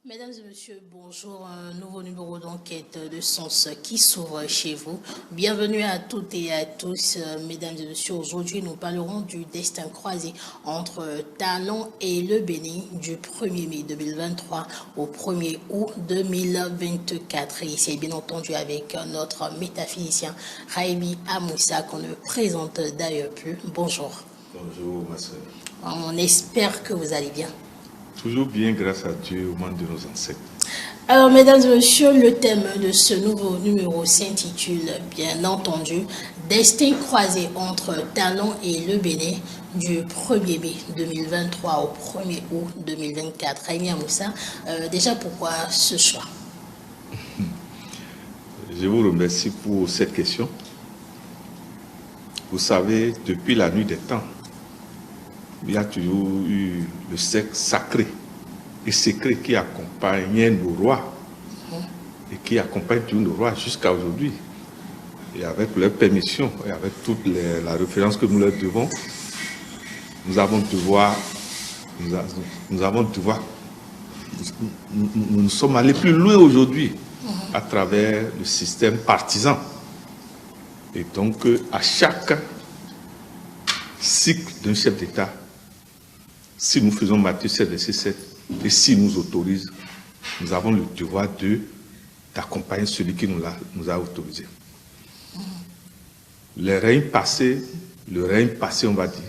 Mesdames et messieurs, bonjour. Un nouveau numéro d'enquête de Sens qui s'ouvre chez vous. Bienvenue à toutes et à tous. Mesdames et messieurs, aujourd'hui, nous parlerons du destin croisé entre Talon et le Bénin du 1er mai 2023 au 1er août 2024. Et c'est bien entendu avec notre métaphysicien Raimi Amoussa qu'on ne présente d'ailleurs plus. Bonjour. Bonjour, ma soeur. On espère que vous allez bien. Toujours bien, grâce à Dieu, au monde de nos ancêtres. Alors, mesdames et messieurs, le thème de ce nouveau numéro s'intitule, bien entendu, Destin croisé entre Talon et le Bénin du 1er mai 2023 au 1er août 2024. Raimi Amoussa, déjà pourquoi ce choix? Je vous remercie pour cette question. Vous savez, depuis la nuit des temps, il y a toujours eu le sexe sacré et secret qui accompagnait nos rois et qui accompagne tous nos rois jusqu'à aujourd'hui. Et avec leur permission et avec toute la référence que nous leur devons, nous sommes allés plus loin aujourd'hui à travers le système partisan. Et donc, à chaque cycle d'un chef d'État, si nous faisons Matthieu 7, verset 7, et s'il nous autorise, nous avons le devoir d'accompagner celui qui nous a autorisé. Le règne passé, on va dire,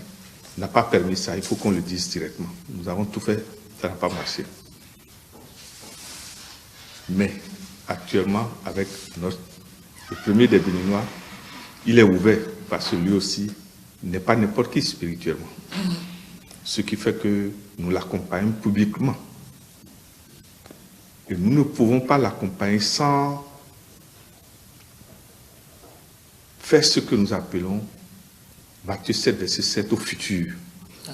n'a pas permis ça, il faut qu'on le dise directement. Nous avons tout fait, ça n'a pas marché. Mais actuellement, avec le premier des Béninois, il est ouvert parce que lui aussi n'est pas n'importe qui spirituellement. Ce qui fait que nous l'accompagnons publiquement. Et nous ne pouvons pas l'accompagner sans faire ce que nous appelons Matthieu 7, verset 7 au futur.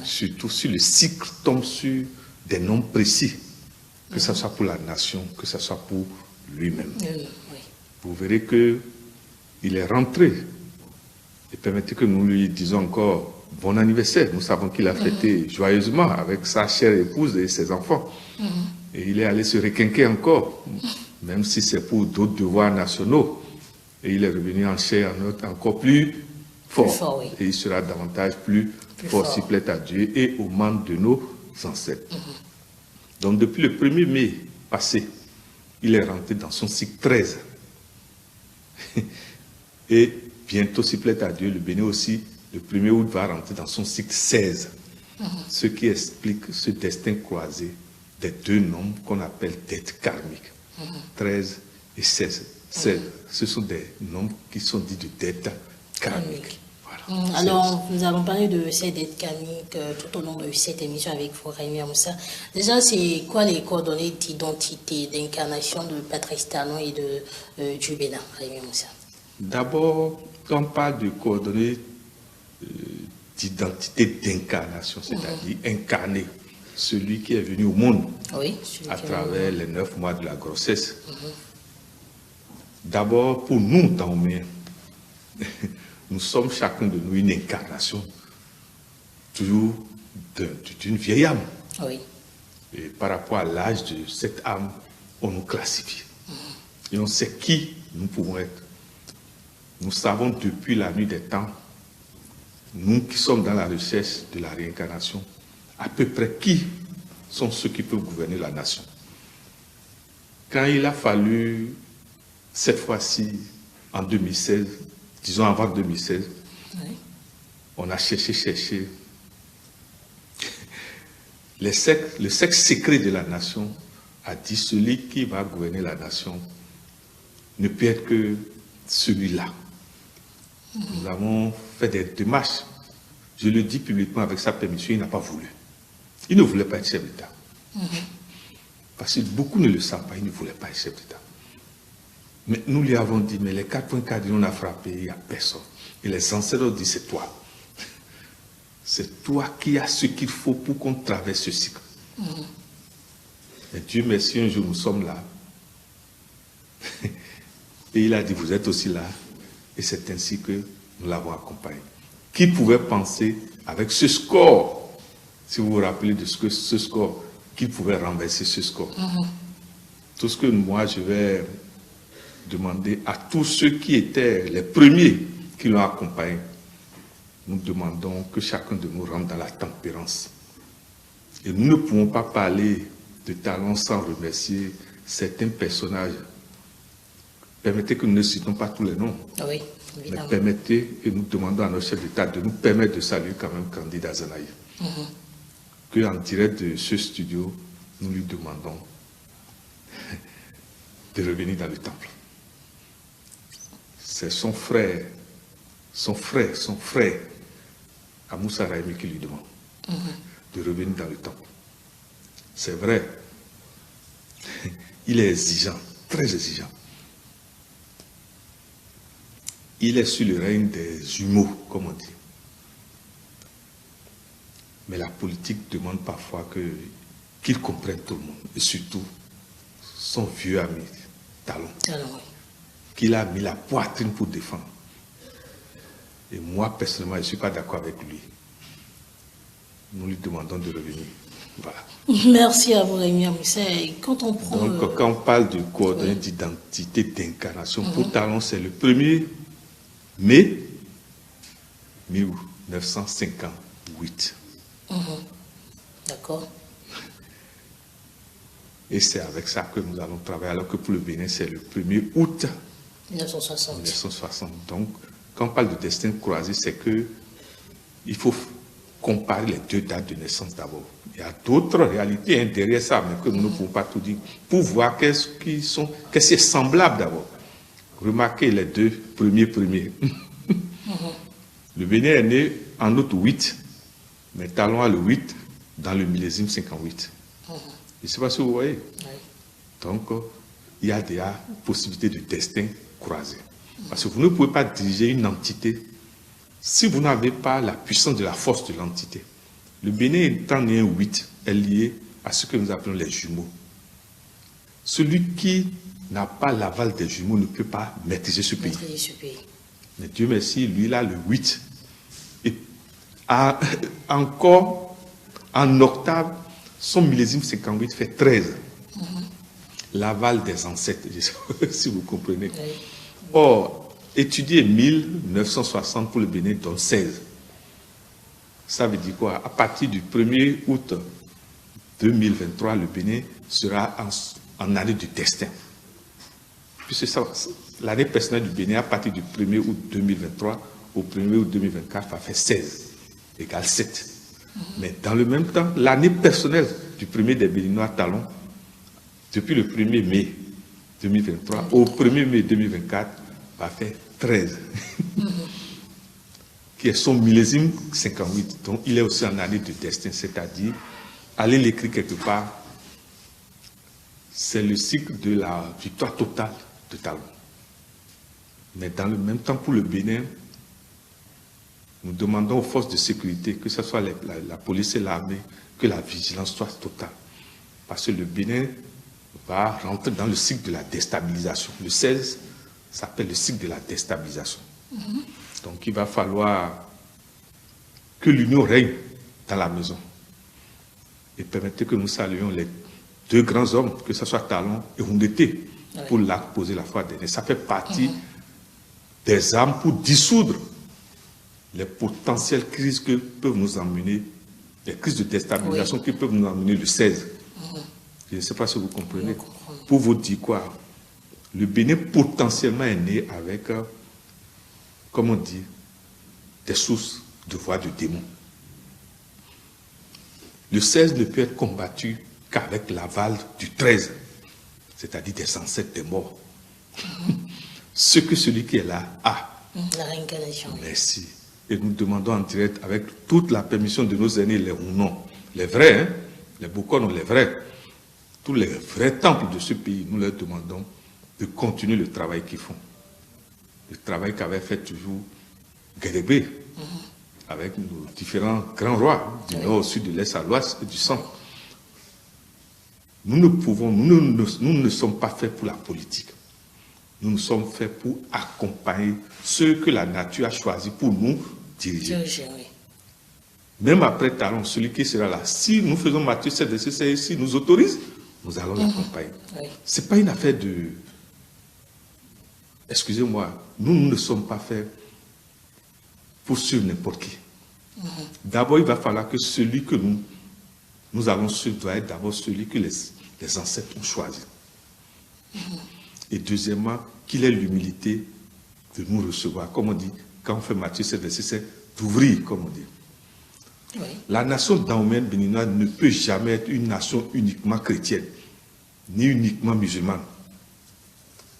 Surtout si le cycle tombe sur des noms précis, que ce soit pour la nation, que ce soit pour lui-même. Vous verrez qu'il est rentré. Et permettez que nous lui disions encore bon anniversaire. Nous savons qu'il a fêté joyeusement avec sa chère épouse et ses enfants. Et il est allé se requinquer encore, même si c'est pour d'autres devoirs nationaux. Et il est revenu en chair encore plus fort. Et il sera davantage plus fort s'il plaît à Dieu et aux membres de nos ancêtres. Donc depuis le 1er mai passé, il est rentré dans son cycle 13. Et bientôt, s'il plaît à Dieu, le Bénin aussi, le 1er août, va rentrer dans son cycle 16. Ce qui explique ce destin croisé des deux nombres qu'on appelle dettes karmiques. 13 et 16. Ce sont des nombres qui sont dits de dettes karmiques. Voilà. Alors, nous allons parler de ces dettes karmiques tout au long de cette émission avec vous, Raimi Amoussa. Déjà, c'est quoi les coordonnées d'identité, d'incarnation de Patrice Talon et du Bénin, Raimi Amoussa? D'abord, quand on parle de coordonnées d'identité d'incarnation, c'est-à-dire incarner celui qui est venu au monde à travers les 9 mois de la grossesse. D'abord, pour nous, Taoméens, nous sommes chacun de nous une incarnation, toujours d'une vieille âme. Et par rapport à l'âge de cette âme, on nous classifie. Et on sait qui nous pouvons être. Nous savons depuis la nuit des temps, nous qui sommes dans la recherche de la réincarnation, à peu près qui sont ceux qui peuvent gouverner la nation. Quand il a fallu, cette fois-ci, en 2016, disons avant 2016, on a cherché. Le sexe secret de la nation a dit celui qui va gouverner la nation ne peut être que celui-là. Nous avons fait des démarches. Je le dis publiquement avec sa permission, il n'a pas voulu. Il ne voulait pas être chef d'État. Parce que beaucoup ne le savent pas, il ne voulait pas être chef d'État. Mais nous lui avons dit, mais les 4 points cardinaux on a frappé, il n'y a personne. Et les ancêtres ont dit, c'est toi. C'est toi qui as ce qu'il faut pour qu'on traverse ce cycle. Et Dieu merci, un jour nous sommes là. Et il a dit, vous êtes aussi là. Et c'est ainsi que nous l'avons accompagné. Qui pouvait penser, avec ce score, si vous vous rappelez de ce score, qu'il pouvait renverser ce score. tout ce que moi je vais demander à tous ceux qui étaient les premiers qui l'ont accompagné, nous demandons que chacun de nous rentre dans la tempérance. Et nous ne pouvons pas parler de Talon sans remercier certains personnages. Permettez que nous ne citons pas tous les noms. Oui, mais permettez, et nous demandons à nos chefs d'État de nous permettre de saluer quand même Candy Dazanaï. Qu'en direct de ce studio, nous lui demandons de revenir dans le temple. C'est son frère, Amoussa Raimi qui lui demande de revenir dans le temple. C'est vrai, il est exigeant, très exigeant. Il est sur le règne des jumeaux, comme on dit. Mais la politique demande parfois qu'il comprenne tout le monde, et surtout son vieux ami, Talon, qu'il a mis la poitrine pour défendre. Et moi, personnellement, je ne suis pas d'accord avec lui. Nous lui demandons de revenir. Voilà. Merci à vous, Rémi Amoussa. Quand on prend... Donc, quand on parle de coordonnées d'identité, d'incarnation, pour Talon, c'est le 1er mai 1958. D'accord. Et c'est avec ça que nous allons travailler, alors que pour le Bénin, c'est le 1er août 1960. Donc, quand on parle de destin croisé, c'est que il faut comparer les deux dates de naissance d'abord. Il y a d'autres réalités derrière ça, mais que nous ne pouvons pas tout dire, pour voir qu'est-ce qui est semblable d'abord. Remarquez les deux premiers. Le Bénin est né en août 8, mais Talon a le 8 dans le millésime 58. Je ne sais pas si vous voyez. Donc, il y a des possibilités de destin croisé. Parce que vous ne pouvez pas diriger une entité si vous n'avez pas la puissance de la force de l'entité. Le Bénin étant né un 8 est lié à ce que nous appelons les jumeaux. Celui qui n'a pas l'aval des jumeaux ne peut pas maîtriser ce pays. Mais Dieu merci, lui, il a le 8. Et encore, en octave, son millésime 58 fait 13. L'aval des ancêtres, si vous comprenez. Or, étudier 1960 pour le Bénin donne 16. Ça veut dire quoi? À partir du 1er août 2023, le Bénin sera en année du destin. Puisque l'année personnelle du Bénin, à partir du 1er août 2023 au 1er août 2024, va faire 16, égale 7. Mais dans le même temps, l'année personnelle du premier des Béninois Talon, depuis le 1er mai 2023 au 1er mai 2024, va faire 13. Qui est son millésime 58. Donc, il est aussi en année de destin, c'est-à-dire, allez l'écrire quelque part, c'est le cycle de la victoire totale de Talon. Mais dans le même temps, pour le Bénin, nous demandons aux forces de sécurité, que ce soit la police et l'armée, que la vigilance soit totale. Parce que le Bénin va rentrer dans le cycle de la déstabilisation. Le 16 s'appelle le cycle de la déstabilisation. Donc il va falloir que l'union règne dans la maison. Et permettez que nous saluions les deux grands hommes, que ce soit Talon et Houndété, pour poser la foi dernière. Ça fait partie des armes pour dissoudre les potentielles crises que peuvent nous emmener, les crises de déstabilisation qui peuvent nous emmener le 16. Je ne sais pas si vous comprenez. Pour vous dire quoi, le Bénin potentiellement est né avec, comme on dit, des sources de voix de démons. Le 16 ne peut être combattu qu'avec l'aval du 13, c'est-à-dire des ancêtres des morts. Ce que celui qui est là a. La réincarnation. Merci. Et nous demandons en direct, avec toute la permission de nos aînés, les Hounon, les vrais, les Bokono, les vrais, tous les vrais temples de ce pays, nous leur demandons de continuer le travail qu'ils font. Le travail qu'avait fait toujours Guédébé, avec nos différents grands rois, du nord au sud, de l'est à l'ouest et du centre. Nous ne sommes pas faits pour la politique. Nous sommes faits pour accompagner ceux que la nature a choisis pour nous diriger. Même après Talon, celui qui sera là, si nous faisons Matthieu 7, si nous autorise, nous allons l'accompagner. Oui. Ce n'est pas une affaire de... Excusez-moi, nous ne sommes pas faits pour suivre n'importe qui. D'abord, il va falloir que celui que nous allons suivre doit être d'abord celui que les ancêtres ont choisi. Et deuxièmement, qu'il ait l'humilité de nous recevoir. Comme on dit, quand on fait Matthieu 7, verset 7, d'ouvrir, comme on dit. Oui. La nation dahoméenne béninoise ne peut jamais être une nation uniquement chrétienne, ni uniquement musulmane.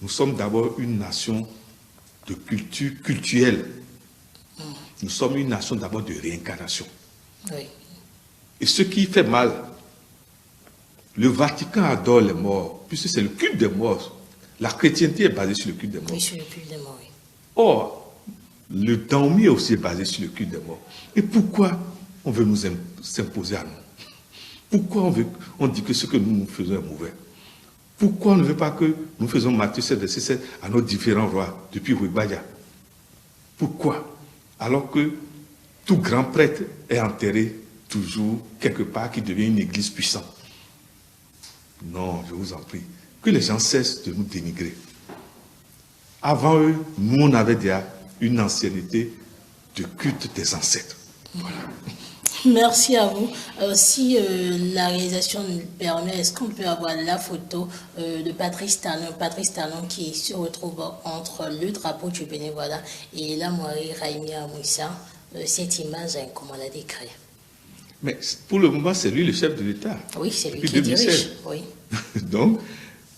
Nous sommes d'abord une nation de culture cultuelle. Nous sommes une nation d'abord de réincarnation. Oui. Et ce qui fait mal, le Vatican adore les morts, puisque c'est le culte des morts. La chrétienté est basée sur le culte des morts. Oui, sur le culte des morts, oui. Or, le Dahomey est aussi basé sur le culte des morts. Et pourquoi on veut nous s'imposer à nous? Pourquoi on dit que ce que nous faisons est mauvais? Pourquoi on ne veut pas que nous faisons Matthieu 7, verset 7 à nos différents rois, depuis Wibaya? Pourquoi? Alors que tout grand prêtre est enterré toujours quelque part qui devient une église puissante. Non, je vous en prie, que les gens cessent de nous dénigrer. Avant eux, nous, on avait déjà une ancienneté de culte des ancêtres. Voilà. Merci à vous. Si la réalisation nous le permet, est-ce qu'on peut avoir la photo de Patrice Talon qui se retrouve entre le drapeau du bénévolat et la Moirie Raimi Amouissa? Cette image, comment la décrire? Mais pour le moment, c'est lui le chef de l'État. Oui, c'est lui Depuis qui 2016. dirige. Oui. Donc,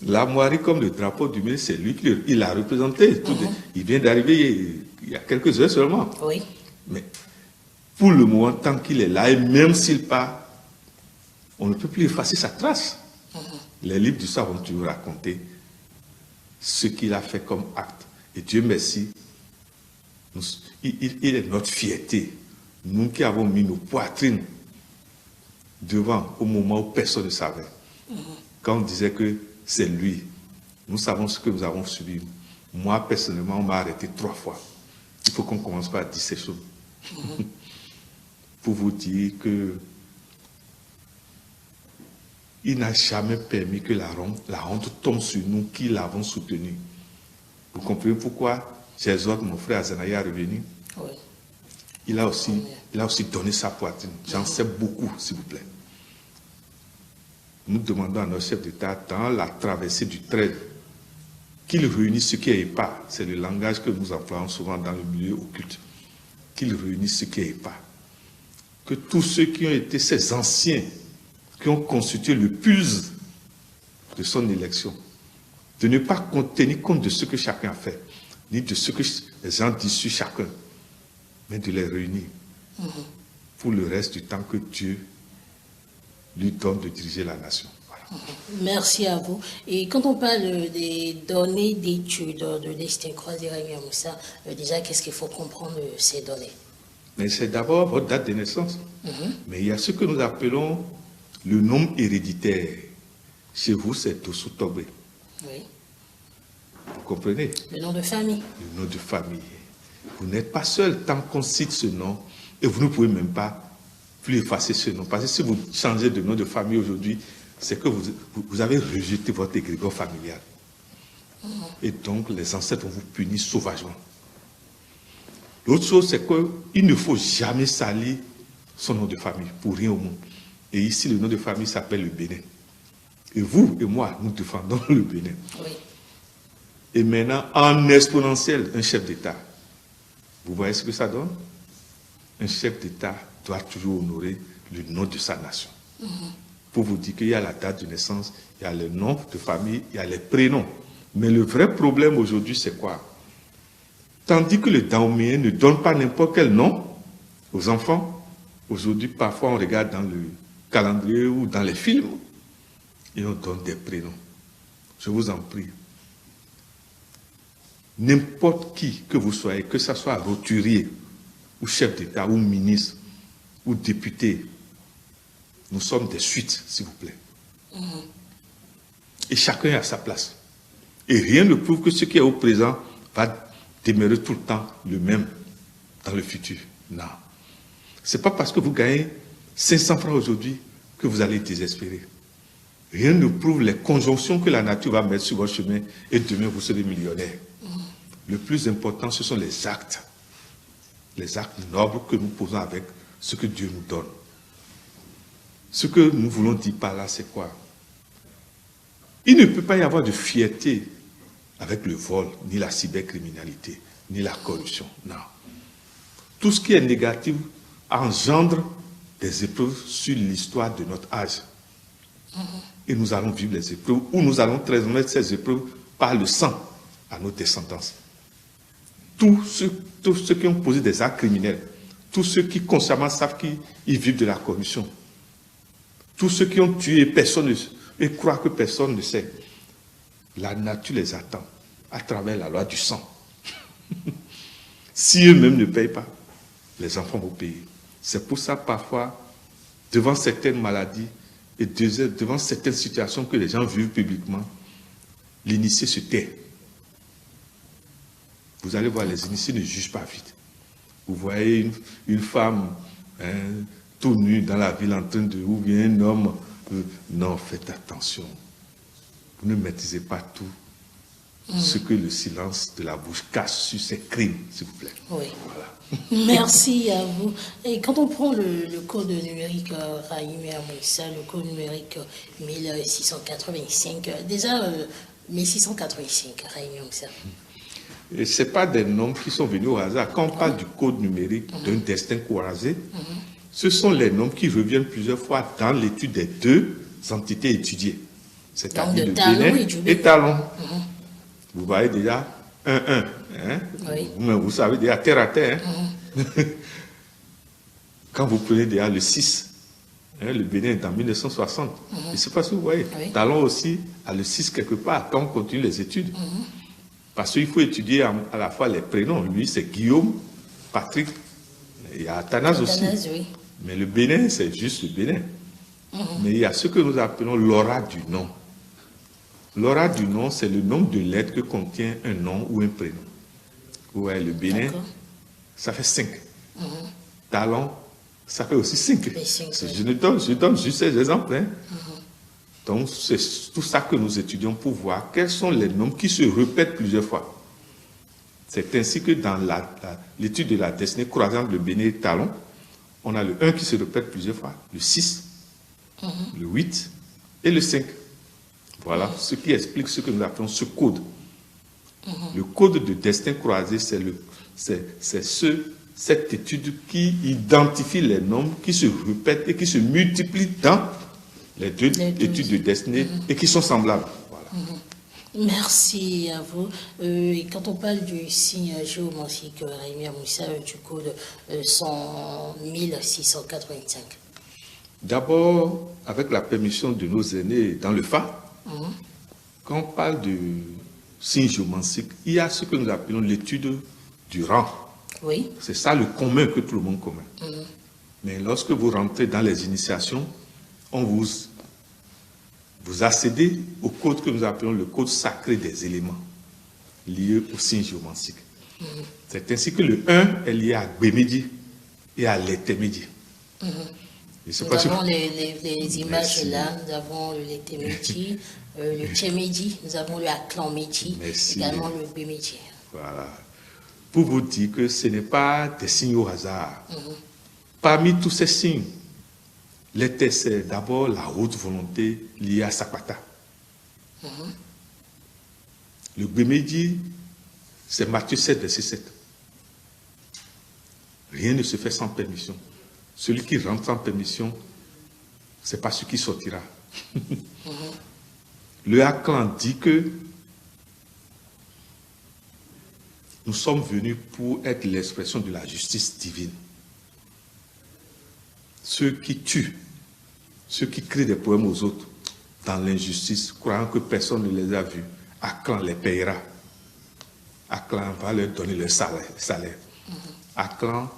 la Moirie comme le drapeau du ministre, c'est lui qui l'a représenté. Il vient d'arriver il y a quelques heures seulement. Oui. Mais pour le moment, tant qu'il est là, et même s'il part, on ne peut plus effacer sa trace. Les livres du soir vont toujours raconter ce qu'il a fait comme acte. Et Dieu merci, il est notre fierté. Nous qui avons mis nos poitrines devant au moment où personne ne savait. Quand on disait que c'est lui, nous savons ce que nous avons subi. Moi, personnellement, on m'a arrêté 3 fois. Il faut qu'on commence par dire ces choses. Pour vous dire que il n'a jamais permis que la honte tombe sur nous qui l'avons soutenu. Vous comprenez pourquoi j'exhorte mon frère Azanaya à revenir? Oui. Il a aussi donné sa poitrine. J'en sais beaucoup, s'il vous plaît. Nous demandons à notre chef d'État, dans la traversée du trade, qu'il réunisse ce qui est épars. C'est le langage que nous employons souvent dans le milieu occulte. Qu'il réunisse ce qui est épars. Que tous ceux qui ont été ces anciens, qui ont constitué le pulse de son élection, de ne pas tenir compte de ce que chacun a fait, ni de ce que les gens disent sur chacun, mais de les réunir pour le reste du temps que Dieu lui donne de diriger la nation. Voilà. Merci à vous. Et quand on parle des données d'études de destin croisé Raimi Amouissa, déjà, qu'est-ce qu'il faut comprendre de ces données? Mais c'est d'abord votre date de naissance. Mais il y a ce que nous appelons le nom héréditaire. Chez vous, c'est Dossou Tobé. Oui. Vous comprenez? Le nom de famille. Le nom de famille. Vous n'êtes pas seul tant qu'on cite ce nom et vous ne pouvez même pas plus effacer ce nom. Parce que si vous changez de nom de famille aujourd'hui, c'est que vous avez rejeté votre égrégore familial. Et donc, les ancêtres vont vous punir sauvagement. L'autre chose, c'est qu'il ne faut jamais salir son nom de famille, pour rien au monde. Et ici, le nom de famille s'appelle le Bénin. Et vous et moi, nous défendons le Bénin. Oui. Et maintenant, en exponentiel, un chef d'État. Vous voyez ce que ça donne? Un chef d'État doit toujours honorer le nom de sa nation. Pour vous dire qu'il y a la date de naissance, il y a le nom de famille, il y a les prénoms. Mais le vrai problème aujourd'hui, c'est quoi? Tandis que le Dahoméen ne donne pas n'importe quel nom aux enfants, aujourd'hui, parfois, on regarde dans le calendrier ou dans les films, et on donne des prénoms. Je vous en prie. N'importe qui que vous soyez, que ce soit roturier, ou chef d'État, ou ministre, ou député, nous sommes des suites, s'il vous plaît. Et chacun est à sa place. Et rien ne prouve que ce qui est au présent va demeurer tout le temps le même dans le futur. Non. Ce n'est pas parce que vous gagnez 500 francs aujourd'hui que vous allez désespérer. Rien ne prouve les conjonctions que la nature va mettre sur votre chemin et demain vous serez millionnaire. Le plus important, ce sont les actes nobles que nous posons avec ce que Dieu nous donne. Ce que nous voulons dire par là, c'est quoi? Il ne peut pas y avoir de fierté avec le vol, ni la cybercriminalité, ni la corruption. Non. Tout ce qui est négatif engendre des épreuves sur l'histoire de notre âge. Et nous allons vivre les épreuves, ou nous allons transmettre ces épreuves par le sang à nos descendants. Tous ceux qui ont posé des actes criminels, tous ceux qui consciemment savent qu'ils vivent de la corruption, tous ceux qui ont tué personne et croient que personne ne sait, la nature les attend à travers la loi du sang. Si eux-mêmes ne payent pas, les enfants vont payer. C'est pour ça parfois, devant certaines maladies et devant certaines situations que les gens vivent publiquement, l'initié se tait. Vous allez voir, les initiés ne jugent pas vite. Vous voyez une femme tout nue dans la ville en train de... ou bien un homme... non, faites attention. Vous ne maîtrisez pas tout ce que le silence de la bouche cache sur ces crimes, s'il vous plaît. Oui. Voilà. Merci à vous. Et quand on prend le code numérique Rahim Amouissa, le code numérique 1685, déjà 1685, Rahim Amouissa. Ce n'est pas des noms qui sont venus au hasard. Quand on parle du code numérique d'un destin croisé, ce sont les noms qui reviennent plusieurs fois dans l'étude des deux entités étudiées. C'est-à-dire le Bénin et Talon. Vous voyez déjà 1-1. Hein? Oui. Vous savez déjà terre à terre. Hein? Quand vous prenez déjà le 6, hein, le Bénin est en 1960. Je ne sais pas si vous voyez. Oui. Talon aussi a le 6 quelque part quand on continue les études. Parce qu'il faut étudier à la fois les prénoms. Lui, c'est Guillaume, Patrick, il y a Athanase aussi. Oui. Mais le Bénin, c'est juste le Bénin. Mais il y a ce que nous appelons l'aura du nom. L'aura du nom, c'est le nombre de lettres que contient un nom ou un prénom. Vous voyez, le Bénin, ça fait 5. Talon, ça fait aussi 5. Je donne juste ces exemples. Hein. Donc, c'est tout ça que nous étudions pour voir quels sont les nombres qui se répètent plusieurs fois. C'est ainsi que dans l'étude de la destinée croisante le Bénin et Talon, on a le 1 qui se répète plusieurs fois, le 6, le 8 et le 5. Voilà ce qui explique ce que nous appelons ce code. Le code de destin croisé, c'est cette étude qui identifie les nombres qui se répètent et qui se multiplient dans les deux études de destinée et qui sont semblables. Voilà. Merci à vous. Et quand on parle du signe géomantique, Rahim Amouissa, du code 1685. D'abord, avec la permission de nos aînés dans le FA, quand on parle de signe géomantique, il y a ce que nous appelons l'étude du rang. Oui. C'est ça le commun que tout le monde commun. Mais lorsque vous rentrez dans les initiations, on vous accédez au code que nous appelons le code sacré des éléments liés au signe géomantique. C'est ainsi que le 1 est lié à Gbemedi et à l'Etemedi. Nous avons les images là, nous avons le Letemedi, le Tchemedi, nous avons le Aklanmedi, également le Gbemedi. Voilà. Pour vous dire que ce n'est pas des signes au hasard. Parmi tous ces signes, c'est d'abord la haute volonté liée à Sapata. Le Gbemedi, c'est Matthieu 7, verset 7. Rien ne se fait sans permission. Celui qui rentre sans permission, ce n'est pas ce qui sortira. Le Aklan dit que nous sommes venus pour être l'expression de la justice divine. Ceux qui tuent, ceux qui créent des problèmes aux autres dans l'injustice, croyant que personne ne les a vus, Aklan les payera. Aklan va leur donner le salaire. Aklan,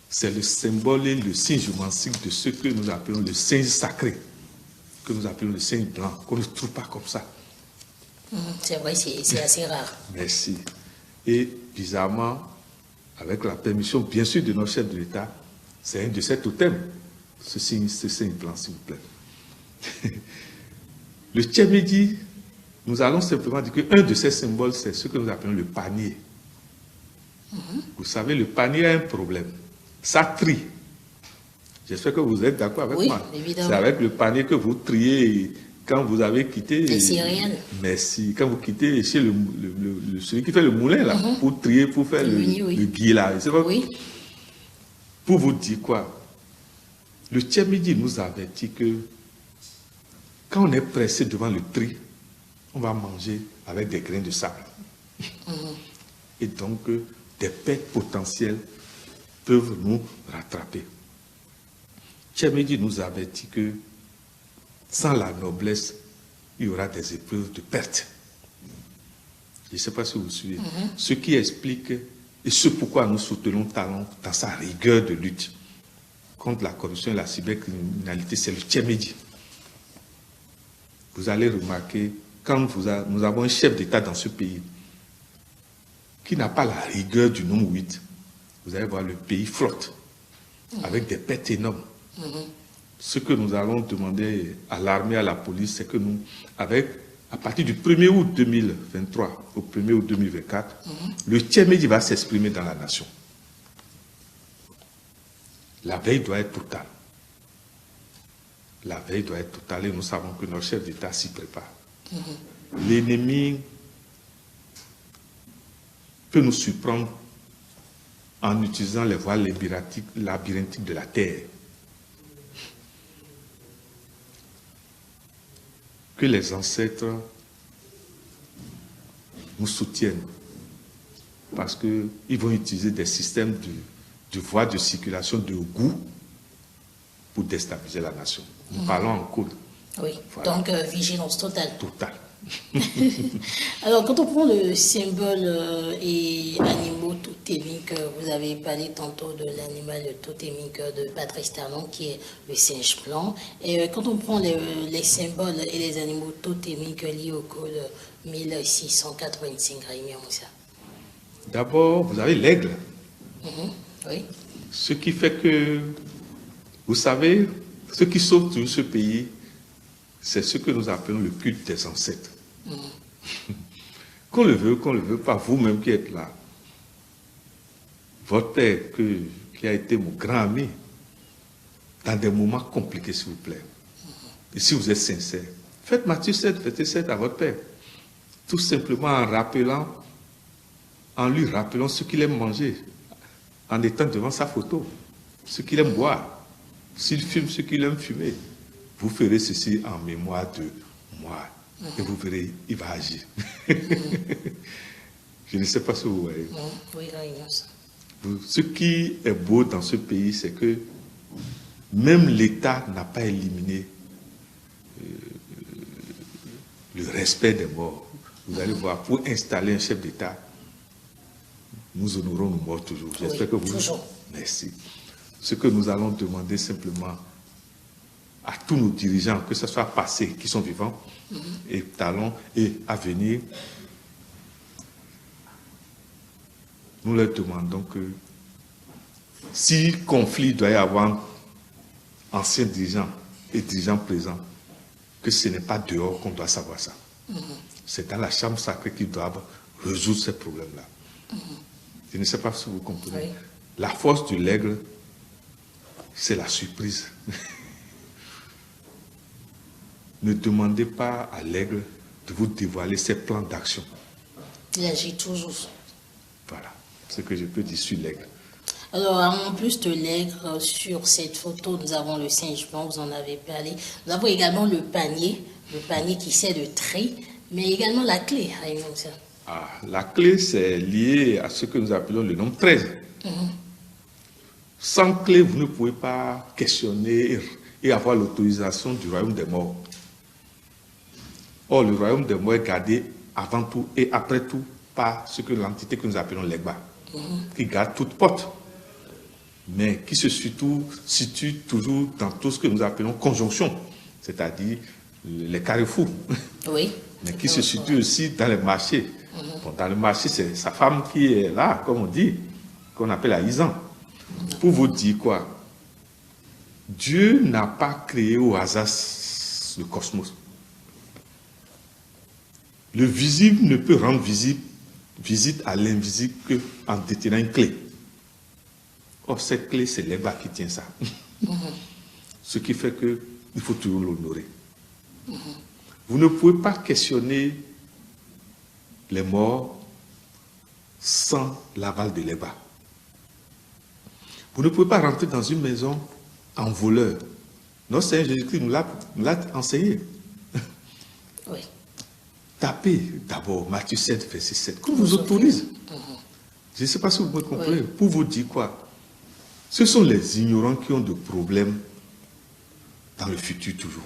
c'est le symbole et le signe géomantique de ce que nous appelons le signe sacré, que nous appelons le signe blanc, qu'on ne trouve pas comme ça. C'est vrai, c'est assez rare. Merci. Et bizarrement, avec la permission bien sûr de notre chef de l'État, c'est un de ces totems, ce signe blanc, s'il vous plaît. Le Tchémédi, nous allons simplement dire qu'un de ces symboles, c'est ce que nous appelons le panier. Vous savez, le panier a un problème. Ça trie. J'espère que vous êtes d'accord avec moi. Évidemment. C'est avec le panier que vous triez quand vous avez quitté. Les céréales. Merci. Quand vous quittez chez celui qui fait le moulin, là, pour trier, pour faire le gui, là. Oui. Pour vous dire quoi? Le Tchémédi nous avertit que quand on est pressé devant le tri, on va manger avec des grains de sable. Et donc, des pertes potentielles peuvent nous rattraper. Tchémédi nous avertit que sans la noblesse, il y aura des épreuves de perte. Je ne sais pas si vous suivez. Ce qui explique, et ce pourquoi nous soutenons Talon dans sa rigueur de lutte contre la corruption et la cybercriminalité, c'est le Tchémédi. Vous allez remarquer, quand nous avons un chef d'État dans ce pays qui n'a pas la rigueur du nombre 8, vous allez voir le pays flotte avec des pertes énormes. Ce que nous allons demander à l'armée, à la police, c'est que nous, à partir du 1er août 2023 au 1er août 2024, le Tchémédi va s'exprimer dans la nation. La veille doit être totale. La veille doit être totale et nous savons que notre chef d'État s'y prépare. L'ennemi peut nous surprendre en utilisant les voies labyrinthiques de la terre. Que les ancêtres nous soutiennent parce qu'ils vont utiliser des systèmes de voies de circulation de goût pour déstabiliser la nation. Nous parlons en code. Oui, voilà. Donc vigilance totale. Totale. Alors, quand on prend le symbole et animaux totémiques, vous avez parlé tantôt de l'animal totémique de Patrice Talon, qui est le singe blanc. Et quand on prend les symboles et les animaux totémiques liés au code 1685, Raimi Moussa. D'abord, vous avez l'aigle. Oui. Ce qui fait que, vous savez, ce qui sauve tout ce pays, c'est ce que nous appelons le culte des ancêtres. Qu'on le veut pas, vous-même qui êtes là. Votre père, qui a été mon grand ami, dans des moments compliqués, s'il vous plaît. Et si vous êtes sincère, faites Matthieu 7, faites 7 à votre père. Tout simplement en lui rappelant ce qu'il aime manger, en étant devant sa photo, ce qu'il aime boire, s'il fume, ce qu'il aime fumer. Vous ferez ceci en mémoire de moi. Et vous verrez, il va agir. Je ne sais pas si vous voyez. Oui, ce qui est beau dans ce pays, c'est que même l'État n'a pas éliminé le respect des morts. Vous allez voir, pour installer un chef d'État, nous honorons nos morts toujours. J'espère que vous... Toujours. Merci. Ce que nous allons demander simplement à tous nos dirigeants, que ce soit passés, qui sont vivants, et Talon, et à venir, nous leur demandons que si conflit doit y avoir anciens dirigeants et dirigeants présents, que ce n'est pas dehors qu'on doit savoir ça. C'est dans la chambre sacrée qu'ils doivent résoudre ces problèmes-là. Je ne sais pas si vous comprenez. Oui. La force de l'aigle, c'est la surprise. Ne demandez pas à l'aigle de vous dévoiler ses plans d'action. Il agit toujours. Voilà ce que je peux dire sur l'aigle. Alors, en plus de l'aigle, sur cette photo, nous avons le singe blanc, vous en avez parlé. Nous avons également le panier qui sert de trait, mais également la clé. La clé, c'est lié à ce que nous appelons le nombre 13. Sans clé, vous ne pouvez pas questionner et avoir l'autorisation du royaume des morts. Or, le royaume des morts est gardé avant tout et après tout par l'entité que nous appelons l'Egba, qui garde toute porte, mais qui se situe toujours dans tout ce que nous appelons conjonction, c'est-à-dire les carrefours, oui. mais qui se situe aussi dans les marchés. Bon, dans le marché, c'est sa femme qui est là, comme on dit, qu'on appelle Aïzan. Pour vous dire quoi? Dieu n'a pas créé au hasard le cosmos. Le visible ne peut rendre visite à l'invisible qu'en détenant une clé. Or, cette clé, c'est l'Eba qui tient ça. Ce qui fait qu'il faut toujours l'honorer. Vous ne pouvez pas questionner les morts sans l'aval de l'Eba. Vous ne pouvez pas rentrer dans une maison en voleur. Notre Seigneur Jésus-Christ nous l'a enseigné. Oui. Tapez d'abord Matthieu 7, verset 7, qu'on vous autorise. Je ne sais pas si vous me comprenez. Oui. Pour vous dire quoi? Ce sont les ignorants qui ont des problèmes dans le futur toujours.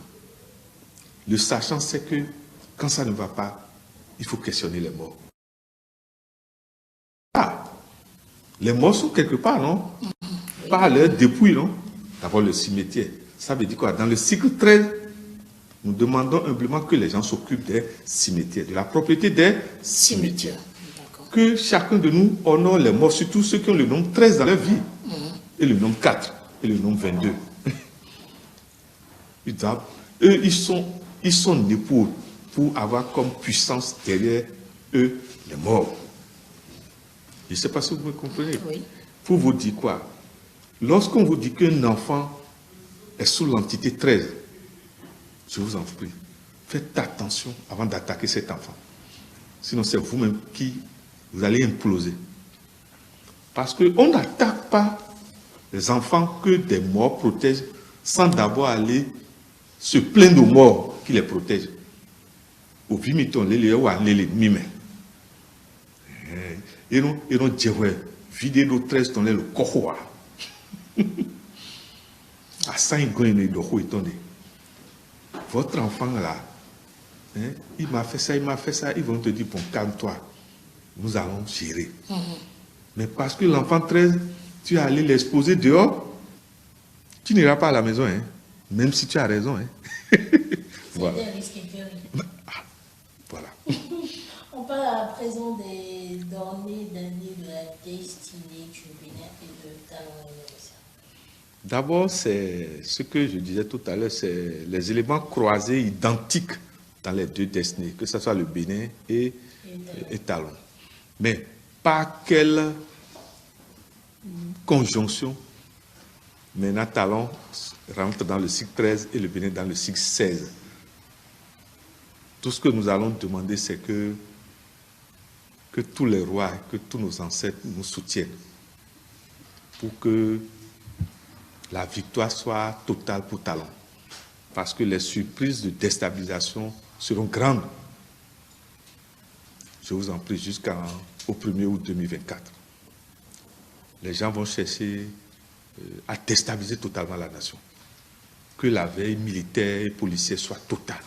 Le sachant, c'est que quand ça ne va pas, il faut questionner les morts. Ah, les morts sont quelque part, non? Pas à leur dépouille, non? D'abord le cimetière. Ça veut dire quoi? Dans le cycle 13, nous demandons humblement que les gens s'occupent des cimetières, de la propriété des cimetières. Que chacun de nous honore les morts, surtout ceux qui ont le nombre 13 dans leur vie, et le nombre 4, et le nombre 22. Eux, ils sont nés pour avoir comme puissance derrière eux les morts. Je ne sais pas si vous me comprenez. Oui. Pour vous dire quoi? Lorsqu'on vous dit qu'un enfant est sous l'entité 13, je vous en prie, faites attention avant d'attaquer cet enfant. Sinon, c'est vous-même qui vous allez imploser. Parce qu'on n'attaque pas les enfants que des morts protègent sans d'abord aller se plaindre aux morts qui les protègent. Au vimiton, les lieux ou à l'ennemi. Et non, vider nos 13 tonnes le cochoa. À 5 gouines de l'eau étonné. Votre enfant là, il m'a fait ça, ils vont te dire, bon, calme-toi, nous allons gérer. Mais parce que l'enfant 13, tu es allé l'exposer dehors, tu n'iras pas à la maison, même si tu as raison. Voilà. C'est un risque impérieux. Voilà. On parle à présent des données de la destinée du Bénin et de Talon. D'abord, c'est ce que je disais tout à l'heure, c'est les éléments croisés identiques dans les deux destinées, que ce soit le Bénin et Talon. Mais par quelle conjonction maintenant Talon rentre dans le cycle 13 et le Bénin dans le cycle 16. Tout ce que nous allons demander, c'est que tous les rois, que tous nos ancêtres nous soutiennent pour que la victoire soit totale pour Talon. Parce que les surprises de déstabilisation seront grandes. Je vous en prie, jusqu'au 1er août 2024. Les gens vont chercher à déstabiliser totalement la nation. Que la veille militaire et policière soit totale.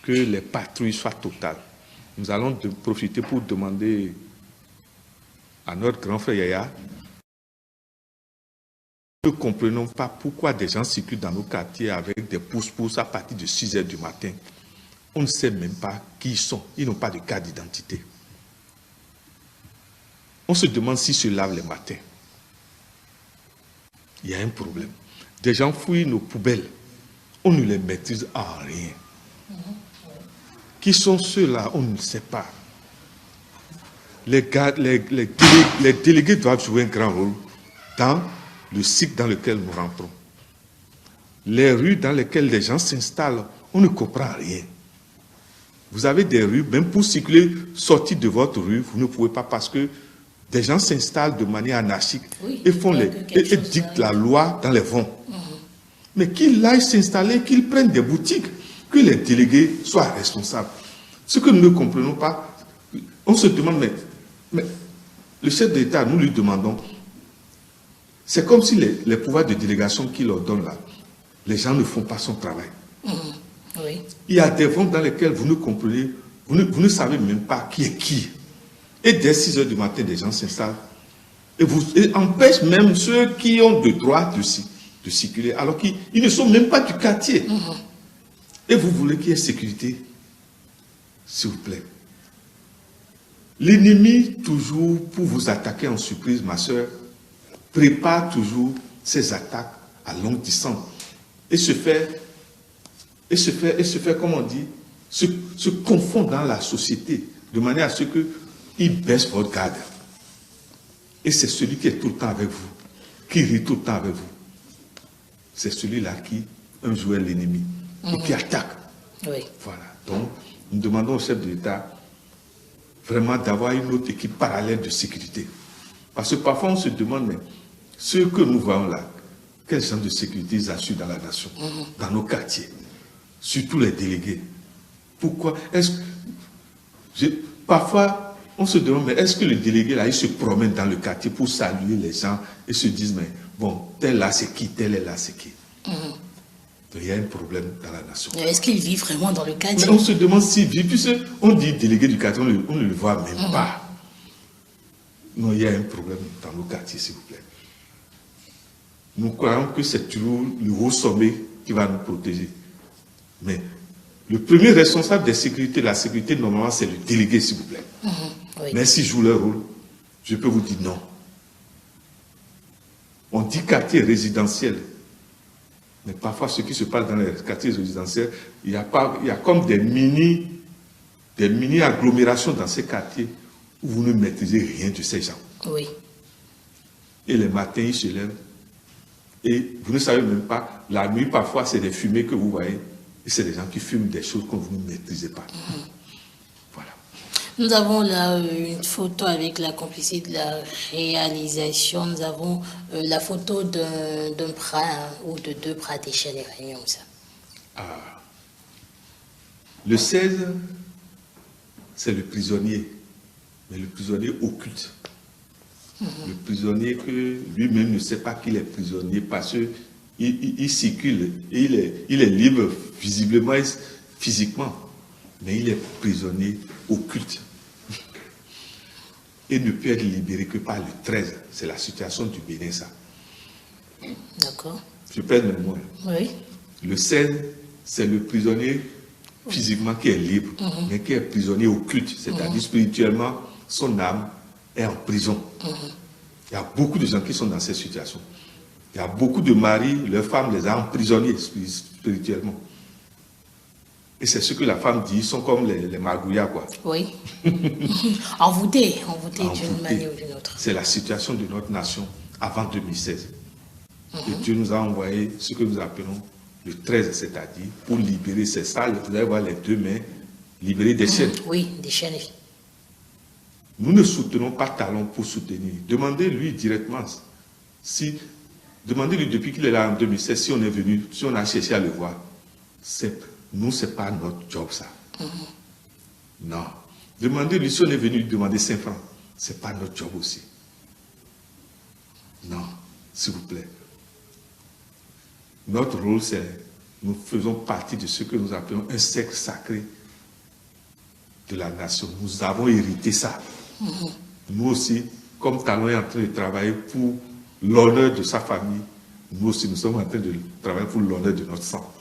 Que les patrouilles soient totales. Nous allons profiter pour demander à notre grand frère Yaya. Nous ne comprenons pas pourquoi des gens circulent dans nos quartiers avec des pousse-pousse à partir de 6 h du matin. On ne sait même pas qui ils sont. Ils n'ont pas de carte d'identité. On se demande s'ils se lavent les matins. Il y a un problème. Des gens fouillent nos poubelles. On ne les maîtrise en rien. Qui sont ceux-là? On ne sait pas. Les délégués doivent jouer un grand rôle dans le cycle dans lequel nous rentrons. Les rues dans lesquelles les gens s'installent, on ne comprend rien. Vous avez des rues, même pour circuler, sortir de votre rue, vous ne pouvez pas parce que des gens s'installent de manière anarchique et dictent la loi dans les vents. Mais qu'ils aillent s'installer, qu'ils prennent des boutiques, que les délégués soient responsables. Ce que nous ne comprenons pas, on se demande, mais le chef d'État, nous lui demandons, c'est comme si les pouvoirs de délégation qu'il leur donne là, les gens ne font pas son travail. Oui. Il y a des vents dans lesquels vous ne comprenez, vous ne savez même pas qui est qui. Et dès 6 h du matin, des gens s'installent et empêchent même ceux qui ont le droit de circuler, alors qu'ils ne sont même pas du quartier. Et vous voulez qu'il y ait sécurité? S'il vous plaît. L'ennemi, toujours, pour vous attaquer en surprise, ma soeur, prépare toujours ses attaques à longue distance et se fait et se faire, comme on dit, se confondre dans la société, de manière à ce qu'il baisse votre garde. Et c'est celui qui est tout le temps avec vous, qui rit tout le temps avec vous. C'est celui-là qui, un jour, est l'ennemi, et qui attaque. Oui. Voilà. Donc, nous demandons au chef de l'État vraiment d'avoir une autre équipe parallèle de sécurité. Parce que parfois, on se demande, mais ceux que nous voyons là, quel genre de sécurité ils assurent dans la nation, dans nos quartiers, surtout les délégués. Pourquoi parfois, on se demande, mais est-ce que le délégué là, il se promène dans le quartier pour saluer les gens et se disent, mais bon, tel là c'est qui, tel est là c'est qui. Il y a un problème dans la nation. Est-ce qu'il vit vraiment dans le quartier? Mais on se demande s'il vit, puisqu'on dit délégué du quartier, on ne le voit même pas. Non, il y a un problème dans nos quartiers, s'il vous plaît. Nous croyons que c'est toujours le haut sommet qui va nous protéger. Mais le premier responsable de la sécurité, normalement, c'est le délégué, s'il vous plaît. Oui. Mais s'ils jouent leur rôle, je peux vous dire non. On dit quartier résidentiel. Mais parfois, ce qui se passe dans les quartiers résidentiels, il y a comme des mini-agglomérations dans ces quartiers où vous ne maîtrisez rien de ces gens. Oui. Et les matins, ils se lèvent. Et vous ne savez même pas, la nuit, parfois, c'est des fumées que vous voyez. Et c'est des gens qui fument des choses que vous ne maîtrisez pas. Voilà. Nous avons là une photo avec la complicité de la réalisation. Nous avons la photo d'un bras ou de deux bras déchaînés. Ça. Ah. Le 16, c'est le prisonnier. Mais le prisonnier occulte. Le prisonnier que lui-même ne sait pas qu'il est prisonnier parce qu'il circule et il est libre visiblement et physiquement. Mais il est prisonnier occulte. Et ne peut être libéré que par le 13. C'est la situation du Bénin, ça. D'accord. Je pèse mes mots. Oui. Le 16, c'est le prisonnier physiquement qui est libre, mais qui est prisonnier occulte, c'est-à-dire spirituellement, son âme est en prison. Il y a beaucoup de gens qui sont dans cette situation. Il y a beaucoup de maris, leurs femmes les ont emprisonnés spirituellement. Et c'est ce que la femme dit, ils sont comme les magouillas, quoi. Oui. Envoûtés d'une manière ou d'une autre. C'est la situation de notre nation avant 2016. Et Dieu nous a envoyé ce que nous appelons le 13, c'est-à-dire pour libérer, c'est ça, vous allez voir les deux mains, libérer des chaînes. Oui, des chaînes. Nous ne soutenons pas Talon pour soutenir. Demandez-lui directement. Demandez-lui depuis qu'il est là en 2016, si on est venu, si on a cherché à le voir. Nous, ce n'est pas notre job, ça. Non. Demandez-lui si on est venu lui demander 5 francs. Ce n'est pas notre job aussi. Non, s'il vous plaît. Notre rôle, c'est, nous faisons partie de ce que nous appelons un cercle sacré de la nation. Nous avons hérité ça. Nous aussi, comme Talon est en train de travailler pour l'honneur de sa famille, nous aussi, nous sommes en train de travailler pour l'honneur de notre sang.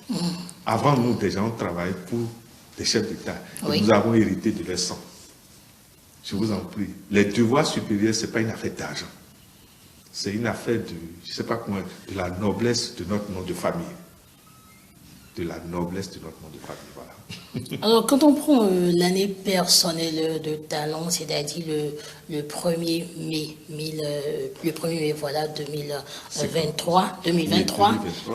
Avant nous, déjà, on travaille pour des chefs d'État. Oui. Nous avons hérité de leur sang. Je vous en prie. Les devoirs supérieurs, ce n'est pas une affaire d'argent. C'est une affaire de, je ne sais pas comment, de la noblesse de notre nom de famille. De la noblesse de notre nom de famille, voilà. Alors, quand on prend l'année personnelle de Talon, c'est-à-dire le 1er mai, le 1er mai, voilà, 2023,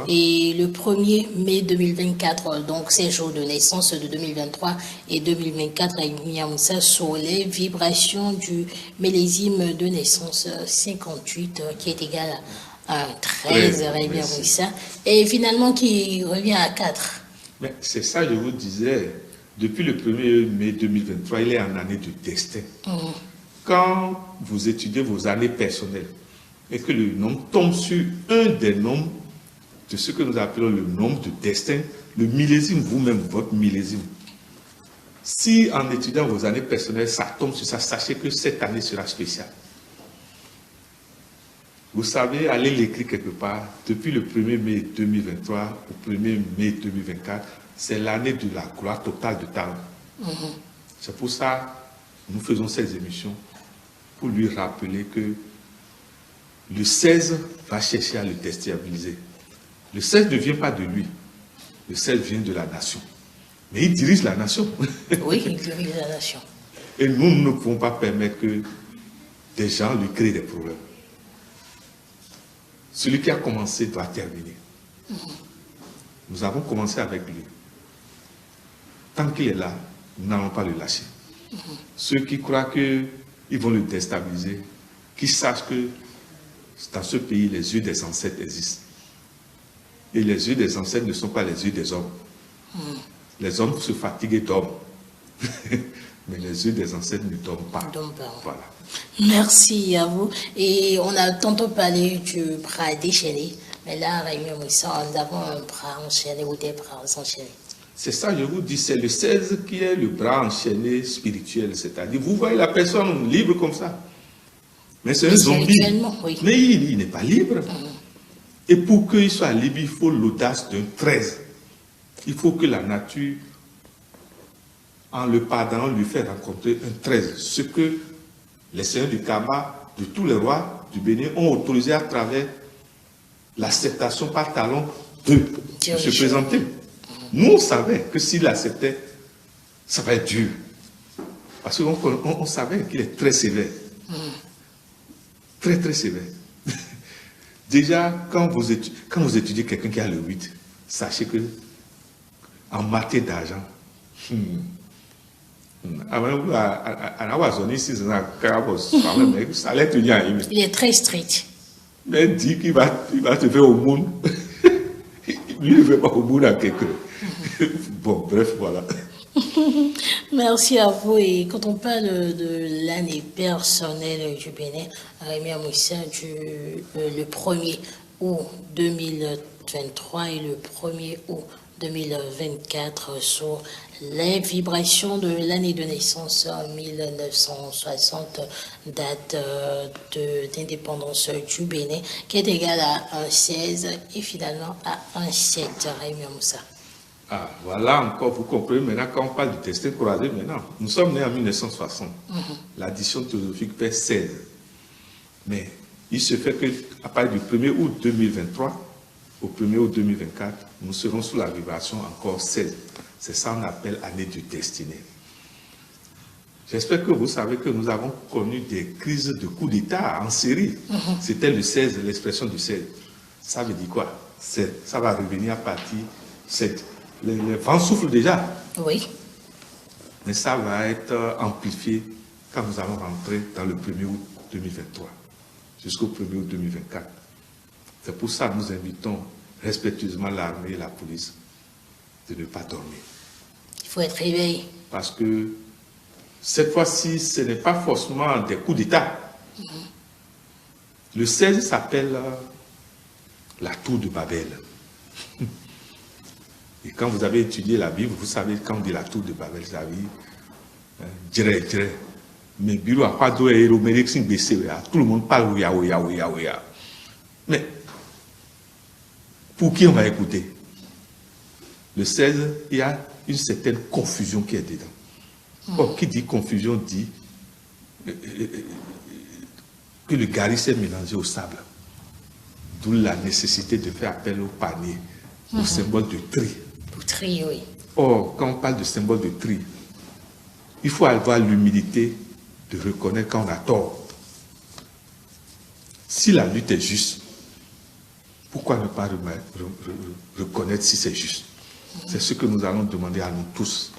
et le 1er mai 2024, donc ces jours de naissance de 2023 et 2024, à Yamoussa, sur les vibrations du millésime de naissance 58, qui est égal à 13, ça, et finalement qui revient à 4. Mais c'est ça, je vous disais, depuis le 1er mai 2023, il est en année de destin. Quand vous étudiez vos années personnelles et que le nombre tombe sur un des nombres de ce que nous appelons le nombre de destin, le millésime, vous-même, votre millésime, si en étudiant vos années personnelles, ça tombe sur ça, sachez que cette année sera spéciale. Vous savez, allez l'écrire quelque part, depuis le 1er mai 2023 au 1er mai 2024, c'est l'année de la gloire totale de Talon. C'est pour ça que nous faisons ces émissions, pour lui rappeler que le 16 va chercher à le déstabiliser. Le 16 ne vient pas de lui. Le 16 vient de la nation. Mais il dirige la nation. Oui, il dirige la nation. Et nous ne pouvons pas permettre que des gens lui créent des problèmes. Celui qui a commencé doit terminer. Nous avons commencé avec lui. Tant qu'il est là, nous n'allons pas le lâcher. Ceux qui croient qu'ils vont le déstabiliser, qu'ils sachent que dans ce pays, les yeux des ancêtres existent. Et les yeux des ancêtres ne sont pas les yeux des hommes. Les hommes se fatiguent et dorment. Mais les yeux des ancêtres ne dorment pas. Voilà. Merci à vous. Et on a tantôt parlé du bras déchaîné. Mais là, Rémi Moussa, nous avons un bras enchaîné ou des bras enchaînés. C'est ça, je vous dis, c'est le 16 qui est le bras enchaîné spirituel. C'est-à-dire, vous voyez la personne libre comme ça. Mais c'est un zombie. Oui. Mais il n'est pas libre. Et pour qu'il soit libre, il faut l'audace d'un 13. Il faut que la nature, en le pardonnant, lui fait rencontrer un 13. Ce que les seigneurs du Kaba, de tous les rois du Bénin, ont autorisé à travers l'acceptation par talon de se présenter. Nous, on savait que s'il acceptait, ça va être dur. Parce qu'on savait qu'il est très sévère. Très, très sévère. Déjà, quand vous étudiez quelqu'un qui a le 8, sachez que en matière d'argent, il est très strict. Mais dit qu'il va te faire au monde. Lui ne fait pas au monde à quelqu'un. Bon, bref, voilà. Merci à vous. Et quand on parle de l'année personnelle du Bénin, Rémi Moussa, le 1er août 2023 et le 1er août 2024 sur les vibrations de l'année de naissance en 1960, date d'indépendance du Bénin, qui est égale à 1,16 et finalement à 1,7. Rémi Moussa. Ah, voilà encore, vous comprenez maintenant quand on parle du destin croisé maintenant. Nous sommes nés en 1960. L'addition théosophique fait 16. Mais il se fait qu'à partir du 1er août 2023 au 1er août 2024, nous serons sous la vibration encore 16. C'est ça qu'on appelle année de destinée. J'espère que vous savez que nous avons connu des crises de coups d'État en série. C'était le 16, l'expression du 16. Ça veut dire quoi? Ça va revenir à partir de 7. Les vents soufflent déjà. Oui. Mais ça va être amplifié quand nous allons rentrer dans le 1er août 2023 jusqu'au 1er août 2024. C'est pour ça que nous invitons respectueusement l'armée et la police de ne pas dormir. Il faut être réveillé. Parce que cette fois-ci, ce n'est pas forcément des coups d'État. Le 16 s'appelle la tour de Babel. Et quand vous avez étudié la Bible, vous savez, quand on dit la tour de Babel, ça veut dire, mais bureau a pas d'eau et tout le monde parle ouya. Mais pour qui on va écouter? Le 16, il y a une certaine confusion qui est dedans. Or, qui dit confusion dit que le gari s'est mélangé au sable. D'où la nécessité de faire appel au panier, au symbole de tri. Tri, oui. Or, quand on parle de symbole de tri, il faut avoir l'humilité de reconnaître quand on a tort. Si la lutte est juste, pourquoi ne pas reconnaître si c'est juste? C'est ce que nous allons demander à nous tous.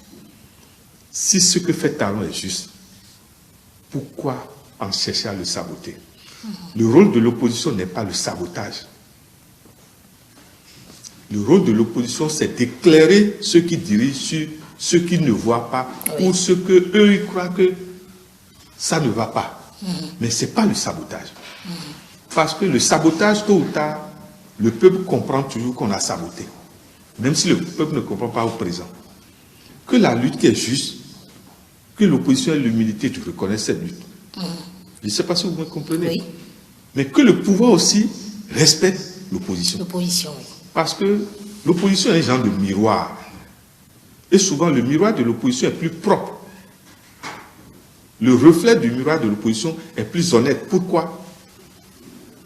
Si ce que fait Talon est juste, pourquoi en chercher à le saboter? Le rôle de l'opposition n'est pas le sabotage. Le rôle de l'opposition, c'est d'éclairer ceux qui dirigent sur ceux qui ne voient pas, ou ceux que eux ils croient que ça ne va pas. Mais ce n'est pas le sabotage. Parce que le sabotage, tôt ou tard, le peuple comprend toujours qu'on a saboté. Même si le peuple ne comprend pas au présent. Que la lutte qui est juste, que l'opposition ait l'humilité de reconnaître cette lutte. Je ne sais pas si vous me comprenez. Oui. Mais que le pouvoir aussi respecte l'opposition. L'opposition, oui. Parce que l'opposition est un genre de miroir. Et souvent, le miroir de l'opposition est plus propre. Le reflet du miroir de l'opposition est plus honnête. Pourquoi?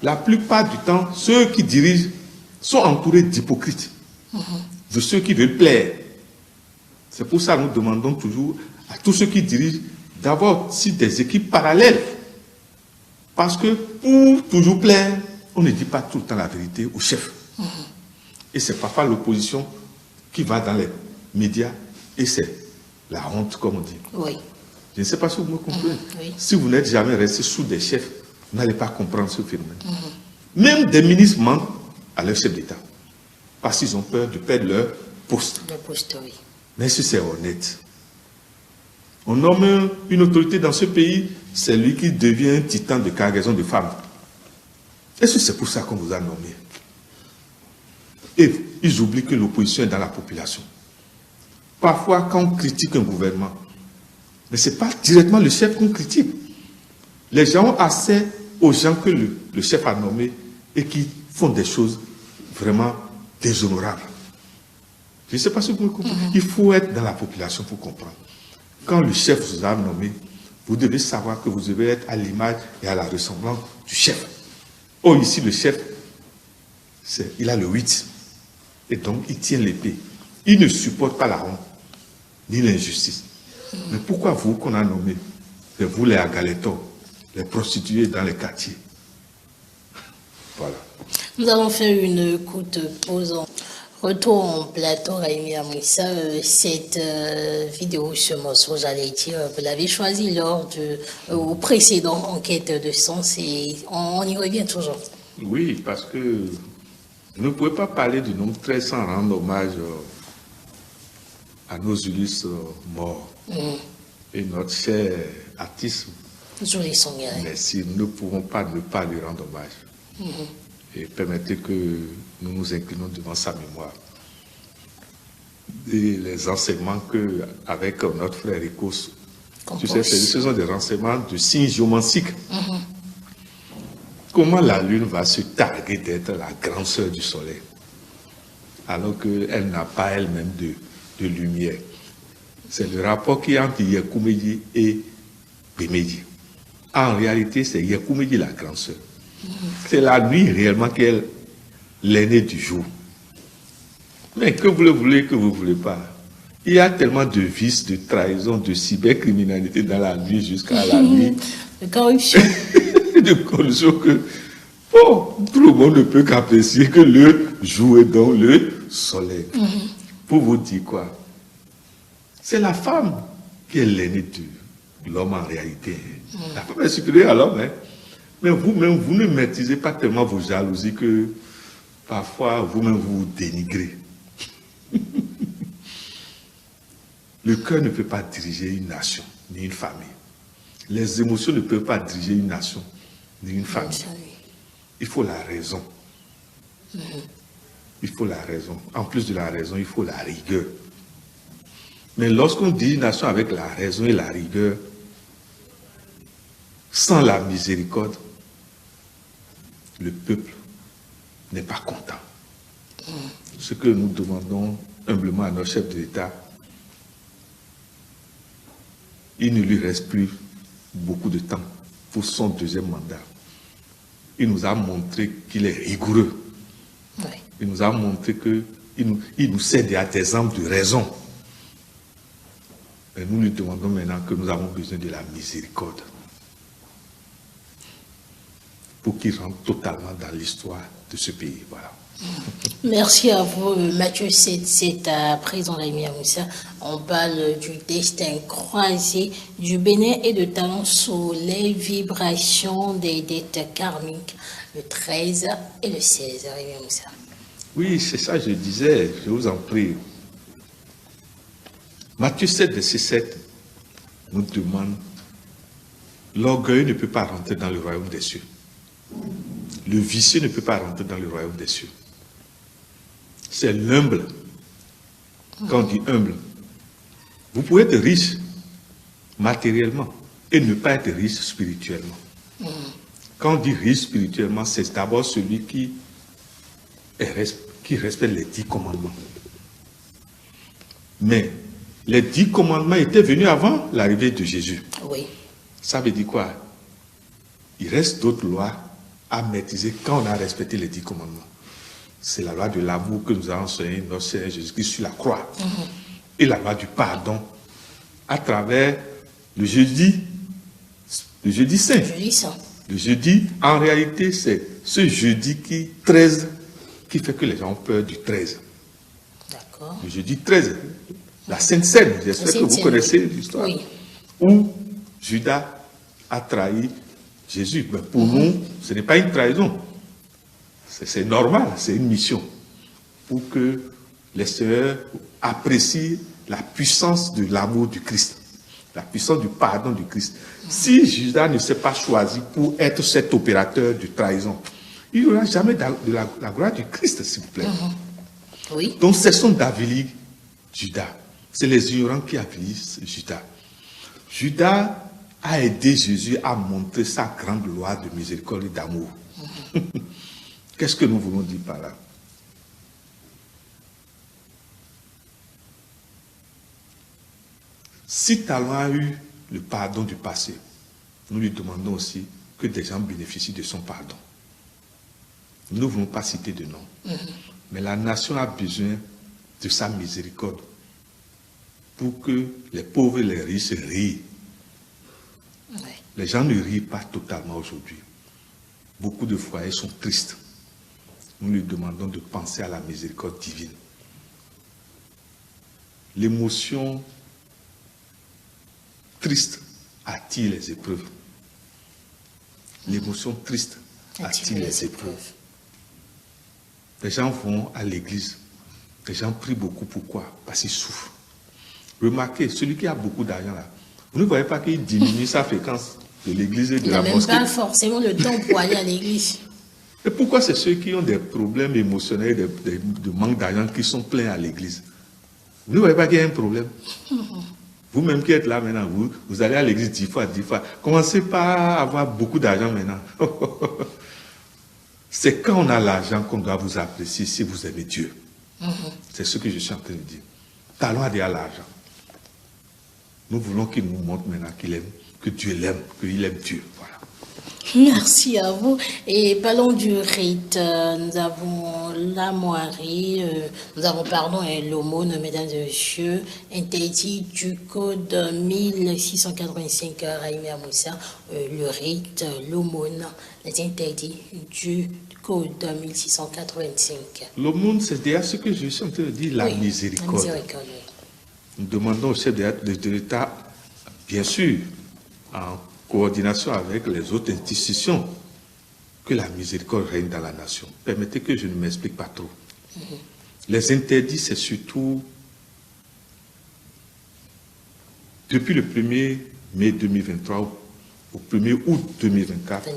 La plupart du temps, ceux qui dirigent sont entourés d'hypocrites. de ceux qui veulent plaire. C'est pour ça que nous demandons toujours à tous ceux qui dirigent d'avoir aussi des équipes parallèles. Parce que pour toujours plaire, on ne dit pas tout le temps la vérité au chef. Et c'est parfois l'opposition qui va dans les médias et c'est la honte, comme on dit. Oui. Je ne sais pas si vous me comprenez. Oui. Si vous n'êtes jamais resté sous des chefs, vous n'allez pas comprendre ce phénomène. Même des ministres mentent à leur chef d'État parce qu'ils ont peur de perdre leur poste. Le poste, oui. Mais si c'est honnête, on nomme une autorité dans ce pays, c'est lui qui devient un titan de cargaison de femmes. Est-ce que c'est pour ça qu'on vous a nommé? Et ils oublient que l'opposition est dans la population. Parfois, quand on critique un gouvernement, mais ce n'est pas directement le chef qu'on critique. Les gens ont accès aux gens que le chef a nommés et qui font des choses vraiment déshonorables. Je ne sais pas si vous me comprenez. Il faut être dans la population pour comprendre. Quand le chef vous a nommé, vous devez savoir que vous devez être à l'image et à la ressemblance du chef. Oh, ici, le chef, il a le 8. Et donc, il tient l'épée. Il ne supporte pas la honte, ni l'injustice. Mais pourquoi vous qu'on a nommé? C'est vous les agalétons, les prostituées dans les quartiers. Voilà. Nous allons faire une courte pause. Retour en plateau, Raimi Amouissa. Cette vidéo, ce morceau, j'allais dire, vous l'avez choisi lors au précédent enquête de sens et on y revient toujours. Oui, parce que vous ne pouvez pas parler du nombre 13 sans rendre hommage à nos Ulysses morts. Et notre cher artiste, Julie Songare. merci, nous ne pouvons pas ne pas lui rendre hommage. Et permettez que nous nous inclinons devant sa mémoire. Et les enseignements qu'avec notre frère Ecos, tu sais, ce sont des renseignements de signes géomantiques. Comment la Lune va se targuer d'être la grande sœur du Soleil, alors qu'elle n'a pas elle-même de lumière? C'est le rapport qui est entre Yekoumedi et Bemedi. En réalité, c'est Yekoumedi la grande sœur. C'est la nuit réellement qui est l'aînée du jour. Mais que vous le voulez, que vous ne voulez pas. Il y a tellement de vices, de trahison, de cybercriminalité dans la nuit jusqu'à la nuit. De corruption. De corruption que tout le monde ne peut qu'apprécier que le jour est dans le soleil. Pour vous dire quoi? C'est la femme qui est l'aînée de l'homme en réalité. La femme est supérieure à l'homme. Mais vous-même, vous ne maîtrisez pas tellement vos jalousies que parfois vous-même vous dénigrez. Le cœur ne peut pas diriger une nation, ni une famille. Les émotions ne peuvent pas diriger une nation, ni une famille. Il faut la raison. Il faut la raison. En plus de la raison, il faut la rigueur. Mais lorsqu'on dit une nation avec la raison et la rigueur, sans la miséricorde, le peuple n'est pas content. Ce que nous demandons humblement à notre chef de l'État, il ne lui reste plus beaucoup de temps pour son deuxième mandat. Il nous a montré qu'il est rigoureux. Oui. Il nous a montré qu'il nous cède à des exemples de raison. Mais nous lui demandons maintenant que nous avons besoin de la miséricorde pour qu'il rentre totalement dans l'histoire de ce pays. Voilà. Merci à vous, Mathieu. C'est à présent, Raimi Amouissa. On parle du destin croisé du Bénin et de talents sous les vibrations des dettes karmiques, le 13 et le 16. Raimi Amouissa. Oui, c'est ça, je disais, je vous en prie. Matthieu 7, verset 7 nous demande: l'orgueil ne peut pas rentrer dans le royaume des cieux. Le vicieux ne peut pas rentrer dans le royaume des cieux. C'est l'humble. Quand on dit humble, vous pouvez être riche matériellement et ne pas être riche spirituellement. Quand on dit riche spirituellement, c'est d'abord celui qui respecte les 10 commandements. Mais les 10 commandements étaient venus avant l'arrivée de Jésus. Oui. Ça veut dire quoi? Il reste d'autres lois à maîtriser quand on a respecté les 10 commandements. c'est la loi de l'amour que nous a enseigné notre Seigneur Jésus-Christ sur la croix. Et la loi du pardon à travers le jeudi saint. Le jeudi, en réalité, c'est ce jeudi 13 qui fait que les gens ont peur du 13. D'accord. Le jeudi 13, la Sainte Seine, j'espère que vous connaissez l'histoire, oui. Où Judas a trahi Jésus. Mais pour nous, ce n'est pas une trahison. C'est normal, c'est une mission. Pour que les sœurs apprécient la puissance de l'amour du Christ, la puissance du pardon du Christ. Si Judas ne s'est pas choisi pour être cet opérateur de trahison, il n'y aura jamais de la gloire du Christ, s'il vous plaît. Oui. Donc, cessons d'avilir Judas. C'est les ignorants qui avilissent Judas. Judas a aidé Jésus à montrer sa grande loi de miséricorde et d'amour. Qu'est-ce que nous voulons dire par là? Si Talon a eu le pardon du passé, nous lui demandons aussi que des gens bénéficient de son pardon. Nous ne voulons pas citer de nom. Mais la nation a besoin de sa miséricorde pour que les pauvres et les riches rient. Les gens ne rient pas totalement aujourd'hui. Beaucoup de foyers sont tristes. Nous lui demandons de penser à la miséricorde divine. L'émotion triste attire les épreuves. L'émotion triste attire les épreuves. Les gens vont à l'église. Les gens prient beaucoup. Pourquoi? Parce qu'ils souffrent. Remarquez, celui qui a beaucoup d'argent là, vous ne voyez pas qu'il diminue sa fréquence de l'église et de la mosquée. Il n'a même pas forcément le temps pour aller à l'église. Et pourquoi c'est ceux qui ont des problèmes émotionnels, de manque d'argent, qui sont pleins à l'église? Vous ne voyez pas qu'il y a un problème? Vous-même qui êtes là maintenant, vous allez à l'église 10 fois. Commencez par avoir beaucoup d'argent maintenant. C'est quand on a l'argent qu'on doit vous apprécier si vous aimez Dieu. C'est ce que je suis en train de dire. Talon a déjà l'argent. Nous voulons qu'il nous montre maintenant qu'il aime, que Dieu l'aime, qu'il aime Dieu. Voilà. Merci à vous. Et parlons du rite. Nous avons la moirie, nous avons, l'aumône, mesdames et messieurs, interdit du code 1685 Raïmé Moussa, le rite, l'aumône, les interdits du code 1685. L'aumône, c'est déjà ce que je suis en train de dire, la miséricorde. Nous demandons au chef de l'État, bien sûr, en coordination avec les autres institutions, que la miséricorde règne dans la nation. Permettez que je ne m'explique pas trop. Les interdits, c'est surtout depuis le 1er mai 2023 au 1er août 2024,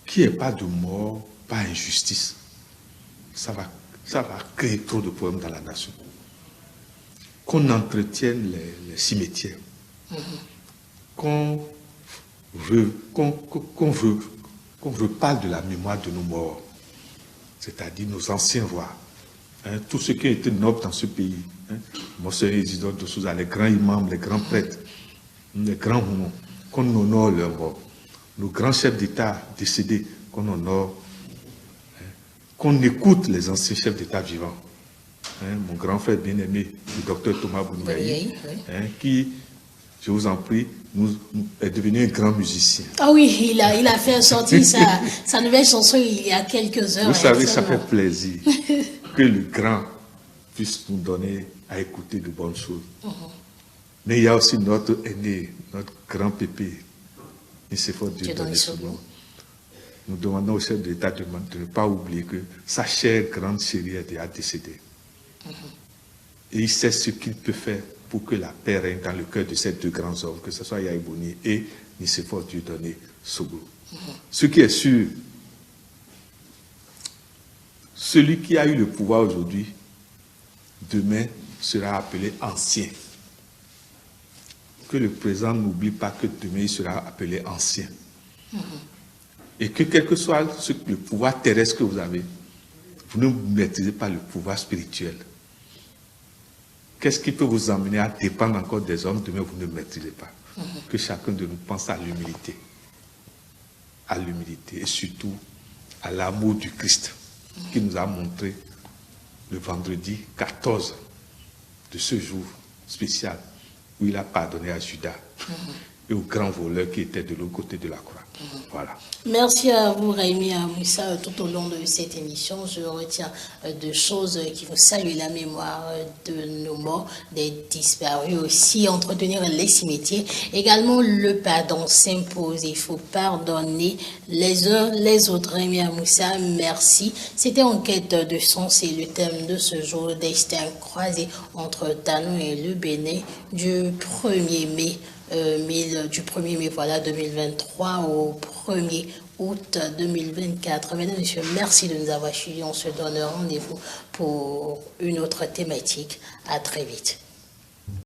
qu'il n'y ait pas de mort, pas injustice. Ça va créer trop de problèmes dans la nation. Qu'on entretienne les cimetières. Qu'on reparle de la mémoire de nos morts, c'est-à-dire nos anciens rois, tous ceux qui ont été nobles dans ce pays, Monseigneur Isidore de Souza, les grands imams, les grands prêtres, les grands moumons, qu'on honore leurs morts, nos grands chefs d'État décédés, qu'on honore, qu'on écoute les anciens chefs d'État vivants. Mon grand frère bien-aimé, le docteur Thomas Bouniaï, qui, je vous en prie, est devenu un grand musicien. Ah oui, il a fait sortir sa nouvelle chanson il y a quelques heures. Vous savez, ça fait plaisir que le grand puisse nous donner à écouter de bonnes choses. Mais il y a aussi notre aîné, notre grand pépé, Nicéphore Dieu donné son nom. Nous demandons au chef de l'État de ne pas oublier que sa chère grande chérie est déjà décédée. Et il sait ce qu'il peut faire pour que la paix règne dans le cœur de ces deux grands hommes, que ce soit Yaïbouni et Nicéphore Dieudonné Sogo. Ce qui est sûr, celui qui a eu le pouvoir aujourd'hui, demain sera appelé ancien. Que le président n'oublie pas que demain il sera appelé ancien. Et que quel que soit le pouvoir terrestre que vous avez, vous ne maîtrisez pas le pouvoir spirituel. Qu'est-ce qui peut vous emmener à dépendre encore des hommes demain, vous ne maîtrisez pas. Que chacun de nous pense à l'humilité. À l'humilité et surtout à l'amour du Christ qui nous a montré le vendredi 14 de ce jour spécial où il a pardonné à Judas et au grand voleur qui était de l'autre côté de la croix. Voilà. Merci à vous, Raimi Amoussa. Tout au long de cette émission, je retiens deux choses qui vont saluer la mémoire de nos morts, des disparus, aussi entretenir les cimetières. Également, le pardon s'impose. Il faut pardonner les uns les autres. Raimi Amoussa, merci. C'était Enquête de sens et le thème de ce jour, destin croisé entre Talon et le Bénin du 1er mai. Du 1er mai, voilà, 2023 au 1er août 2024. Mesdames et messieurs, merci de nous avoir suivis. On se donne rendez-vous pour une autre thématique. À très vite.